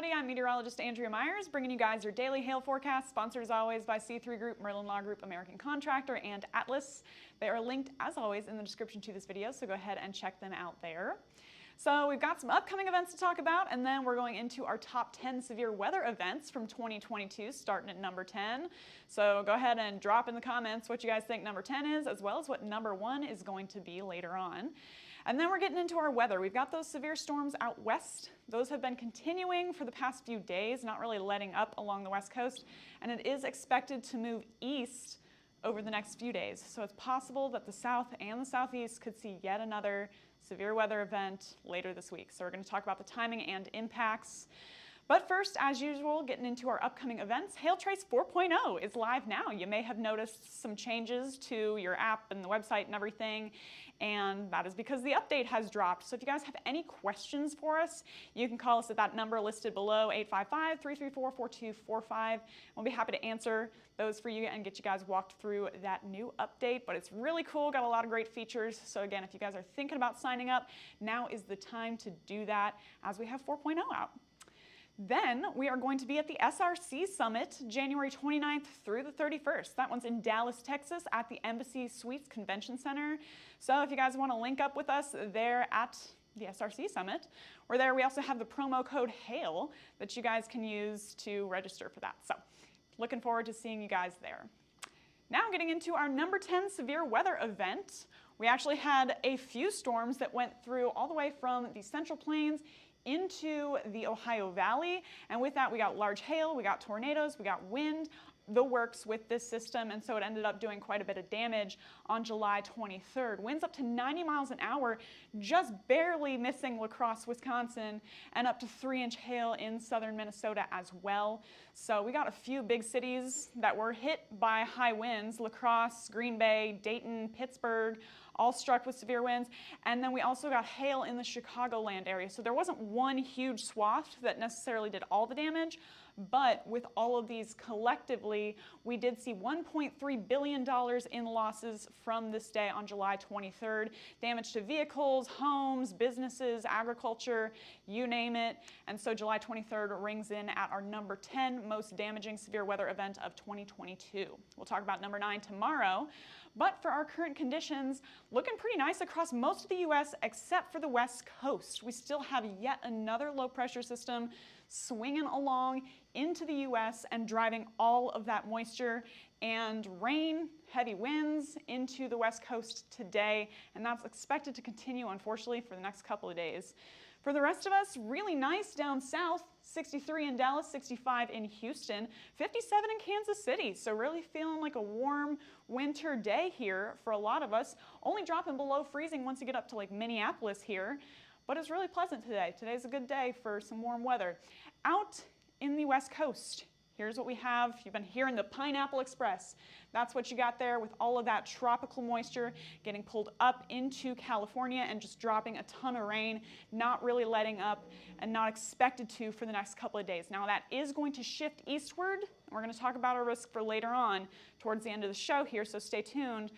everybody. I'm meteorologist Andrea Myers, bringing you guys your daily hail forecast, sponsored as always by C3 Group, Merlin Law Group, American Contractor, and Atlas. They are linked, as always, in the description to this video, so go ahead and check them out there. So we've got some upcoming events to talk about, and then we're going into our top 10 severe weather events from 2022, starting at number 10. So go ahead and drop in the comments what you guys think number 10 is, as well as what number 1 is going to be later on. And then we're getting into our weather. We've got those severe storms out west. Those have been continuing for the past few days, not really letting up along the west coast, and it is expected to move east over the next few days. So it's possible that the south and the southeast could see yet another severe weather event later this week. So we're going to talk about the timing and impacts. But first, as usual, getting into our upcoming events, Hail Trace 4.0 is live now. You may have noticed some changes to your app and the website and everything, and that is because the update has dropped. So if you guys have any questions for us, you can call us at that number listed below, 855-334-4245. We'll be happy to answer those for you and get you guys walked through that new update. But it's really cool, got a lot of great features. So again, if you guys are thinking about signing up, now is the time to do that as we have 4.0 out. Then we are going to be at the SRC Summit, January 29th through the 31st. That one's in Dallas, Texas at the Embassy Suites Convention Center. So if you guys want to link up with us there at the SRC Summit, we're there. We also have the promo code HAIL that you guys can use to register for that. So looking forward to seeing you guys there. Now getting into our number 10 severe weather event. We actually had a few storms that went through all the way from the Central Plains into the Ohio Valley, and with that we got large hail, we got tornadoes, we got wind, the works with this system, and so it ended up doing quite a bit of damage on July 23rd. Winds up to 90 miles an hour, just barely missing La Crosse, Wisconsin, and up to 3-inch hail in southern Minnesota as well. So we got a few big cities that were hit by high winds: La Crosse, Green Bay, Dayton, Pittsburgh, all struck with severe winds. And then we also got hail in the Chicagoland area. So there wasn't one huge swath that necessarily did all the damage, but with all of these collectively, we did see $1.3 billion in losses from this day on July 23rd. Damage to vehicles, homes, businesses, agriculture, you name it. And so July 23rd rings in at our number 10 most damaging severe weather event of 2022. We'll talk about number 9 tomorrow. But for our current conditions, looking pretty nice across most of the U.S. except for the West Coast. We still have yet another low pressure system swinging along into the U.S. and driving all of that moisture and rain, heavy winds into the West Coast today, and that's expected to continue, unfortunately, for the next couple of days. For the rest of us, really nice down south, 63 in Dallas, 65 in Houston, 57 in Kansas City. So really feeling like a warm winter day here for a lot of us. Only dropping below freezing once you get up to like Minneapolis here, but it's really pleasant today. Today's a good day for some warm weather. Out in the West Coast, here's what we have. You've been hearing the Pineapple Express. That's what you got there with all of that tropical moisture getting pulled up into California and just dropping a ton of rain, not really letting up and not expected to for the next couple of days. Now that is going to shift eastward. We're going to talk about our risk for later on towards the end of the show here, so stay tuned.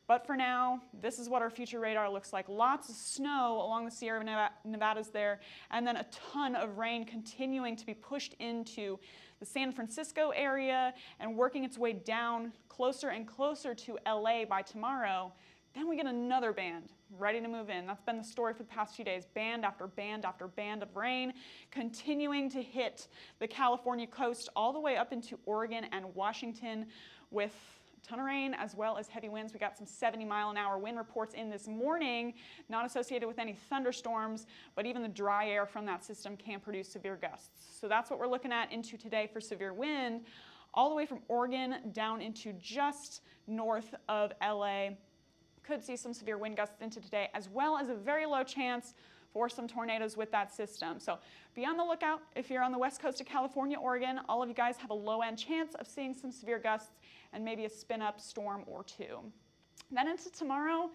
But for now, this is what our future radar looks like. Lots of snow along the Sierra Nevadas there, and then a ton of rain continuing to be pushed into the San Francisco area and working its way down closer and closer to LA by tomorrow. Then we get another band ready to move in. That's been the story for the past few days. Band after band after band of rain continuing to hit the California coast all the way up into Oregon and Washington with ton of rain as well as heavy winds. We got some 70-mile-an-hour wind reports in this morning, not associated with any thunderstorms, but even the dry air from that system can produce severe gusts. So that's what we're looking at into today for severe wind, all the way from Oregon down into just north of LA. Could see some severe wind gusts into today, as well as a very low chance for some tornadoes with that system. So be on the lookout if you're on the west coast of California, Oregon. All of you guys have a low-end chance of seeing some severe gusts and maybe a spin-up storm or two. Then into tomorrow,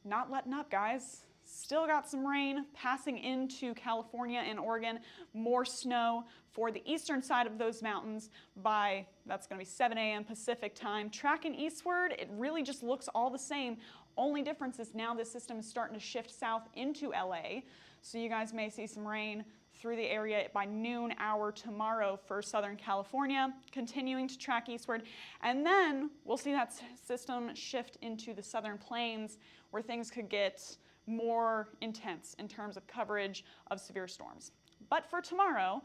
not letting up, guys. Still got some rain passing into California and Oregon, more snow for the eastern side of those mountains by, that's going to be 7 a.m. Pacific time. Tracking eastward, it really just looks all the same. Only difference is now this system is starting to shift south into LA, so you guys may see some rain through the area by noon hour tomorrow for Southern California, continuing to track eastward. And then we'll see that system shift into the southern plains where things could get more intense in terms of coverage of severe storms. But for tomorrow,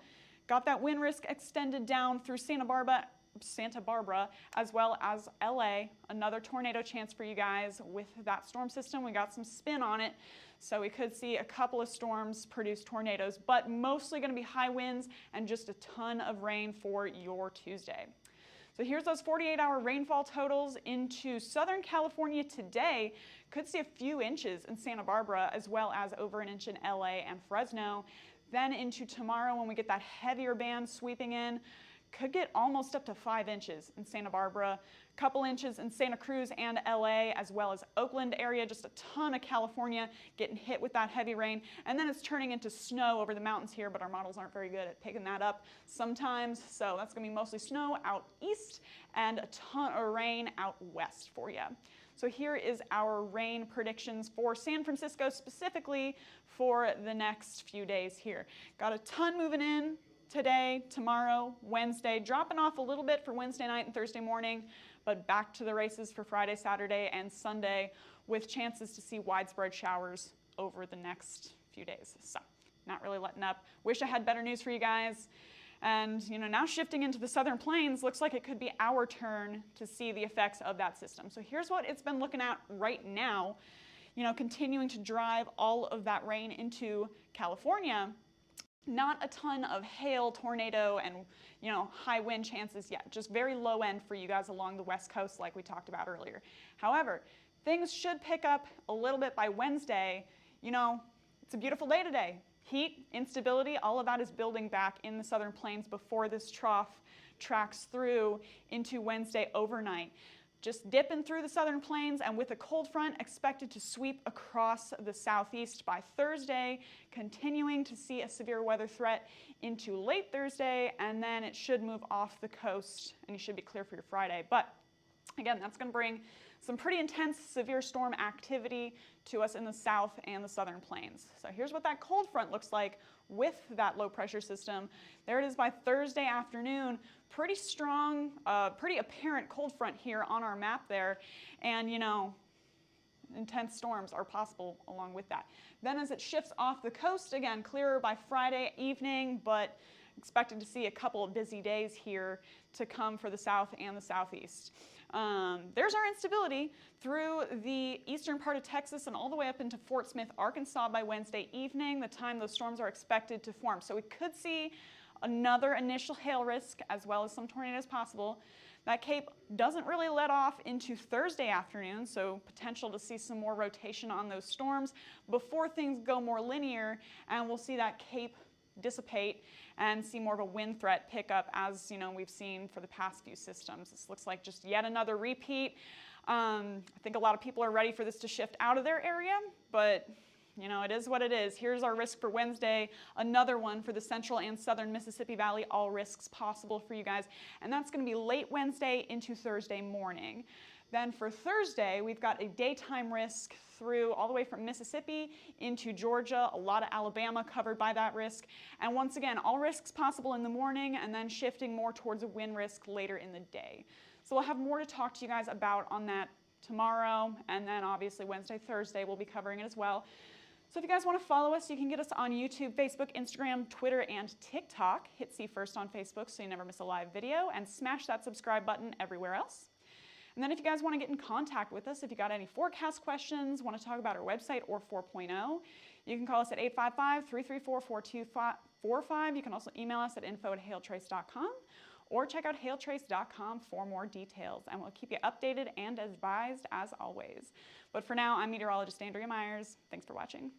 got that wind risk extended down through Santa Barbara, as well as LA. Another tornado chance for you guys with that storm system. We got some spin on it, so we could see a couple of storms produce tornadoes, but mostly going to be high winds and just a ton of rain for your Tuesday. So here's those 48-hour rainfall totals into Southern California today. Could see a few inches in Santa Barbara, as well as over an inch in LA and Fresno. Then into tomorrow, when we get that heavier band sweeping in, could get almost up to 5 inches in Santa Barbara, a couple inches in Santa Cruz and LA, as well as Oakland area, just a ton of California getting hit with that heavy rain. And then it's turning into snow over the mountains here, but our models aren't very good at picking that up sometimes. So that's gonna be mostly snow out east and a ton of rain out west for you. So here is our rain predictions for San Francisco specifically for the next few days here. Got a ton moving in today, tomorrow, Wednesday, dropping off a little bit for Wednesday night and Thursday morning, but back to the races for Friday, Saturday, and Sunday with chances to see widespread showers over the next few days. So not really letting up. Wish I had better news for you guys. And now shifting into the southern plains, looks like it could be our turn to see the effects of that system. So here's what it's been looking at right now, continuing to drive all of that rain into California. Not a ton of hail, tornado, and high wind chances yet. Just very low end for you guys along the west coast like we talked about earlier. However, things should pick up a little bit by Wednesday. It's a beautiful day today. Heat, instability, all of that is building back in the southern plains before this trough tracks through into Wednesday overnight. Just dipping through the southern plains, and with a cold front expected to sweep across the southeast by Thursday, continuing to see a severe weather threat into late Thursday, and then it should move off the coast and you should be clear for your Friday. But again, that's going to bring some pretty intense severe storm activity to us in the south and the southern plains. So here's what that cold front looks like with that low pressure system. There it is by Thursday afternoon. Pretty strong, pretty apparent cold front here on our map there. And intense storms are possible along with that. Then as it shifts off the coast, again, clearer by Friday evening, but expected to see a couple of busy days here to come for the south and the southeast. There's our instability through the eastern part of Texas and all the way up into Fort Smith, Arkansas by Wednesday evening, the time those storms are expected to form. So we could see another initial hail risk as well as some tornadoes possible. That Cape doesn't really let off into Thursday afternoon, so potential to see some more rotation on those storms before things go more linear, and we'll see that Cape dissipate and see more of a wind threat pick up as we've seen for the past few systems. This looks like just yet another repeat. I think a lot of people are ready for this to shift out of their area, but it is what it is. Here's our risk for Wednesday, another one for the central and southern Mississippi Valley, all risks possible for you guys, and that's going to be late Wednesday into Thursday morning. Then for Thursday, we've got a daytime risk through all the way from Mississippi into Georgia, a lot of Alabama covered by that risk. And once again, all risks possible in the morning and then shifting more towards a wind risk later in the day. So we'll have more to talk to you guys about on that tomorrow, and then obviously Wednesday, Thursday, we'll be covering it as well. So if you guys want to follow us, you can get us on YouTube, Facebook, Instagram, Twitter, and TikTok. Hit See First on Facebook so you never miss a live video, and smash that subscribe button everywhere else. And then if you guys want to get in contact with us, if you got any forecast questions, want to talk about our website or 4.0, you can call us at 855-334-4245. You can also email us at info@hailtrace.com or check out hailtrace.com for more details, and we'll keep you updated and advised as always. But for now, I'm meteorologist Andrea Myers. Thanks for watching.